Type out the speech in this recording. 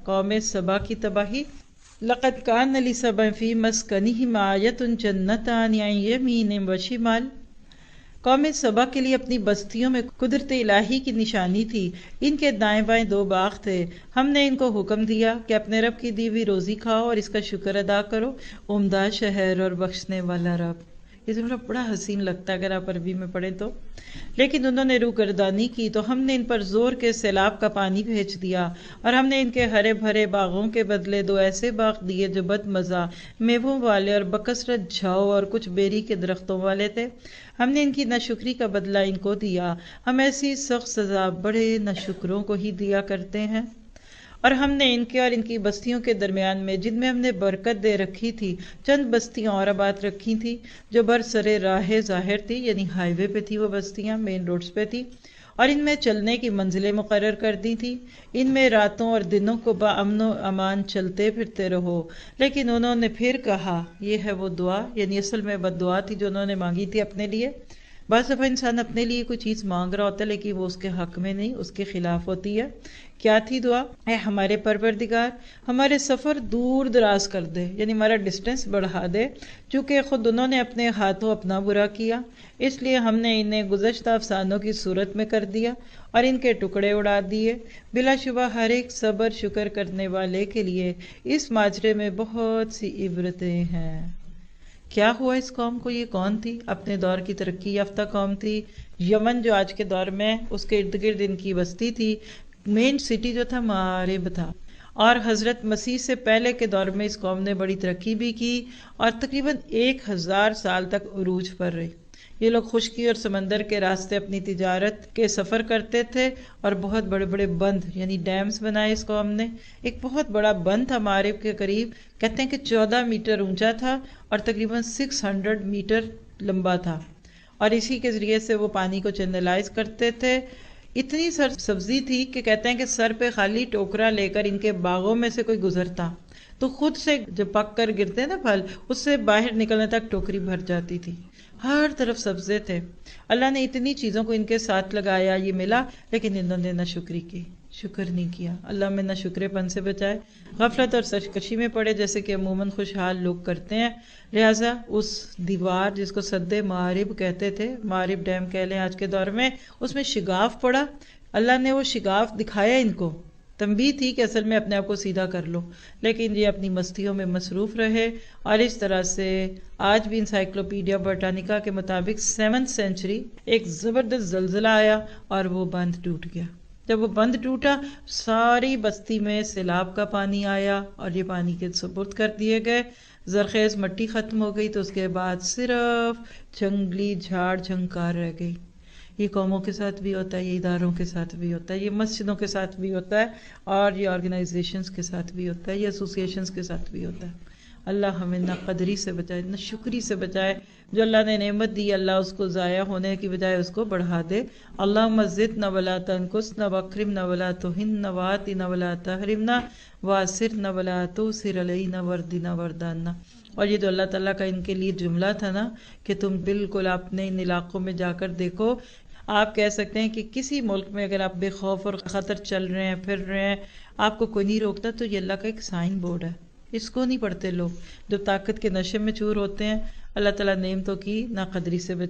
قوم سبا کی تباہی۔ لقد کان لسبا فی مسکنہم آیۃ جنتان عن یمین و شمال۔ قوم سبا کے لیے اپنی بستیوں میں قدرت الہی کی نشانی تھی۔ ان کے دائیں بائیں 2 باغ تھے۔ ہم نے ان کو حکم دیا کہ اپنے رب کی دی ہوئی روزی کھاؤ اور اس کا شکر ادا کرو۔ عمدہ شہر اور بخشنے والا رب۔ یہ جملہ بڑا حسین لگتا ہے اگر آپ عربی میں پڑھیں تو۔ لیکن انہوں نے روگردانی کی تو ہم نے ان پر زور کے سیلاب کا پانی بھیج دیا، اور ہم نے ان کے ہرے بھرے باغوں کے بدلے 2 ایسے باغ دیے جو بد مزہ، میووں والے اور بکثرت جھاؤ اور کچھ بیری کے درختوں والے تھے۔ ہم نے ان کی ناشکری کا بدلہ ان کو دیا۔ ہم ایسی سخت سزا بڑے ناشکروں کو ہی دیا کرتے ہیں۔ اور ہم نے ان کے اور ان کی بستیوں کے درمیان میں، جن میں ہم نے برکت دے رکھی تھی، چند بستیاں اور آباد رکھی تھیں جو برسر راہ ظاہر تھی، یعنی ہائی وے پہ تھی وہ بستیاں، مین روڈز پہ تھی، اور ان میں چلنے کی منزلیں مقرر کر دی تھی۔ ان میں راتوں اور دنوں کو بامن و امان چلتے پھرتے رہو۔ لیکن انہوں نے پھر کہا، یہ ہے وہ دعا، یعنی اصل میں بد دعا تھی جو انہوں نے مانگی تھی اپنے لیے۔ بعض دفعہ انسان اپنے لیے کوئی چیز مانگ رہا ہوتا ہے لیکن وہ اس کے حق میں نہیں، اس کے خلاف ہوتی ہے۔ کیا تھی دعا؟ اے ہمارے پروردگار، ہمارے سفر دور دراز کر دے، یعنی ہمارا ڈسٹینس بڑھا دے، چونکہ خود انہوں نے اپنے ہاتھوں اپنا برا کیا، اس لیے ہم نے انہیں گزشتہ افسانوں کی صورت میں کر دیا اور ان کے ٹکڑے اڑا دیے۔ بلا شبہ ہر ایک صبر شکر کرنے والے کے لیے اس ماجرے میں بہت سی عبرتیں ہیں۔ کیا ہوا اس قوم کو؟ یہ کون تھی؟ اپنے دور کی ترقی یافتہ قوم تھی۔ یمن جو آج کے دور میں، اس کے ارد گرد ان کی بستی تھی۔ مین سٹی جو تھا مارب تھا، اور حضرت مسیح سے پہلے کے دور میں اس قوم نے بڑی ترقی بھی کی اور تقریباً 1000 سال تک عروج پر رہی۔ یہ لوگ خشکی اور سمندر کے راستے اپنی تجارت کے سفر کرتے تھے اور بہت بڑے بڑے بند یعنی ڈیمز بنائے اس قوم نے۔ ایک بہت بڑا بند تھا مارب کے قریب، کہتے ہیں کہ 14 میٹر اونچا تھا اور تقریباً 600 میٹر لمبا تھا، اور اسی کے ذریعے سے وہ پانی کو چینلائز کرتے تھے۔ اتنی سبزی تھی کہ کہتے ہیں کہ سر پہ خالی ٹوکرا لے کر ان کے باغوں میں سے کوئی گزرتا تو خود سے جب پک کر گرتے ہیں نا پھل، اس سے باہر نکلنے تک ٹوکری بھر جاتی تھی۔ ہر طرف سبزے تھے۔ اللہ نے اتنی چیزوں کو ان کے ساتھ لگایا، یہ ملا، لیکن انہوں نے ناشکری کی، شکر نہیں کیا۔ اللہ میں ناشکرے پن سے بچائے، غفلت اور سرکشی میں پڑے جیسے کہ عموماً خوشحال لوگ کرتے ہیں۔ لہٰذا اس دیوار جس کو سد مارب کہتے تھے، مارب ڈیم کہہ لیں آج کے دور میں، اس میں شگاف پڑا۔ اللہ نے وہ شگاف دکھایا ان کو، تنبیہ تھی کہ اصل میں اپنے آپ کو سیدھا کر لو، لیکن یہ اپنی مستیوں میں مصروف رہے، اور اس طرح سے آج بھی انسائکلوپیڈیا برٹانیکا کے مطابق 7th سینچری ایک زبردست زلزلہ آیا اور وہ بند ٹوٹ گیا۔ جب وہ بند ٹوٹا، ساری بستی میں سیلاب کا پانی آیا اور یہ پانی کے سپرد کر دیے گئے۔ زرخیز مٹی ختم ہو گئی تو اس کے بعد صرف جنگلی جھاڑ جھنکار رہ گئی۔ یہ قوموں کے ساتھ بھی ہوتا ہے، یہ اداروں کے ساتھ بھی ہوتا ہے، یہ مسجدوں کے ساتھ بھی ہوتا ہے، اور یہ آرگنائزیشنز کے ساتھ بھی ہوتا ہے، یہ ایسوسیشنز کے ساتھ بھی ہوتا ہے۔ اللہ ہمیں نہ قدری سے بچائے، نہ شکری سے بچائے۔ جو اللہ نے نعمت دی، اللہ اس کو ضائع ہونے کی بجائے اس کو بڑھا دے۔ اللہم زدنا ولا تنقصنا واکرمنا ولا تہنا وآتنا ولا تحرمنا وآثرنا ولا تؤثر علینا واردنا واردانا۔ اور یہ جو اللہ تعالیٰ کا ان کے لیے جملہ تھا نا کہ تم بالکل اپنے ان علاقوں میں جا کر دیکھو، آپ کہہ سکتے ہیں کہ کسی ملک میں اگر آپ بے خوف اور خطر چل رہے ہیں، پھر رہے ہیں، آپ کو کوئی نہیں روکتا، تو یہ اللہ کا ایک سائن بورڈ ہے، اس کو نہیں پڑھتے لوگ۔ جو طاقت کے نشے میں چور ہوتے ہیں، اللہ تعالیٰ نعمتوں کی ناقدری سے